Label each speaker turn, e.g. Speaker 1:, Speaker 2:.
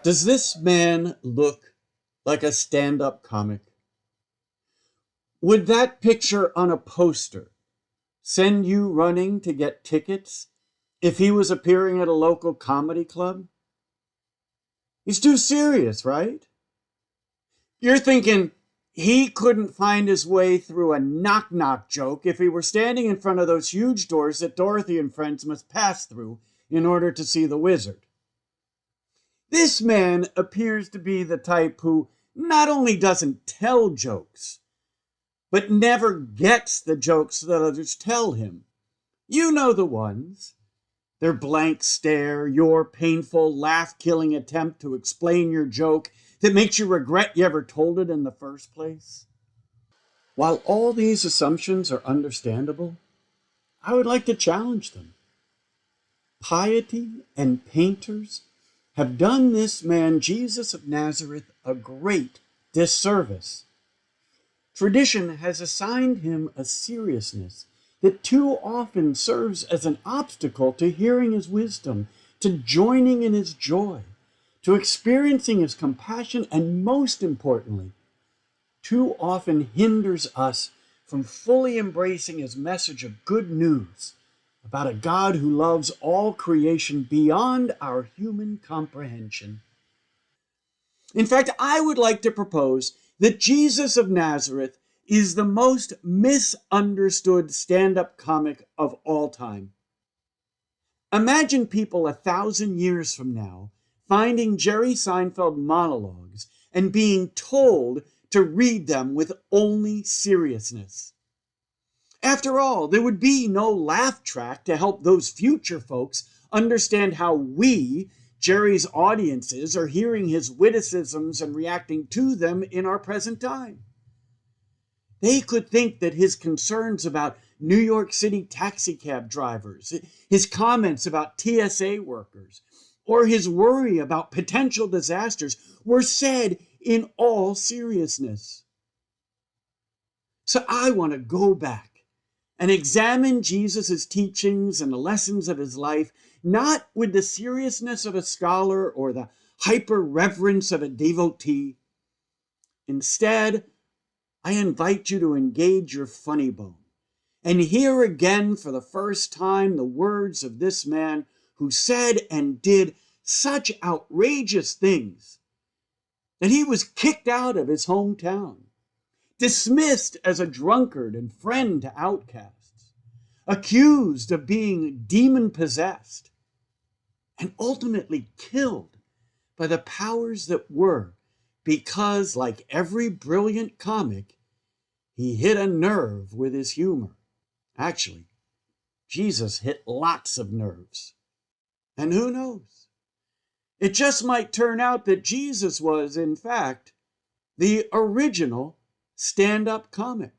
Speaker 1: Does this man look like a stand-up comic? Would that picture on a poster send you running to get tickets if he was appearing at a local comedy club? He's too serious, right? You're thinking he couldn't find his way through a knock-knock joke if he were standing in front of those huge doors that Dorothy and friends must pass through in order to see the wizard. This man appears to be the type who not only doesn't tell jokes, but never gets the jokes that others tell him. You know the ones. Their blank stare, your painful, laugh-killing attempt to explain your joke that makes you regret you ever told it in the first place. While all these assumptions are understandable, I would like to challenge them. Piety and painters have done this man, Jesus of Nazareth, a great disservice. Tradition has assigned him a seriousness that too often serves as an obstacle to hearing his wisdom, to joining in his joy, to experiencing his compassion, and most importantly, too often hinders us from fully embracing his message of good news about a God who loves all creation beyond our human comprehension. In fact, I would like to propose that Jesus of Nazareth is the most misunderstood stand-up comic of all time. Imagine people 1,000 years from now finding Jerry Seinfeld monologues and being told to read them with only seriousness. After all, there would be no laugh track to help those future folks understand how we, Jerry's audiences, are hearing his witticisms and reacting to them in our present time. They could think that his concerns about New York City taxicab drivers, his comments about TSA workers, or his worry about potential disasters were said in all seriousness. So I want to go back and examine Jesus' teachings and the lessons of his life, not with the seriousness of a scholar or the hyper-reverence of a devotee. Instead, I invite you to engage your funny bone and hear again for the first time the words of this man who said and did such outrageous things that he was kicked out of his hometown, dismissed as a drunkard and friend to outcasts, accused of being demon-possessed, and ultimately killed by the powers that were because, like every brilliant comic, he hit a nerve with his humor. Actually, Jesus hit lots of nerves. And who knows? It just might turn out that Jesus was, in fact, the original stand-up comic.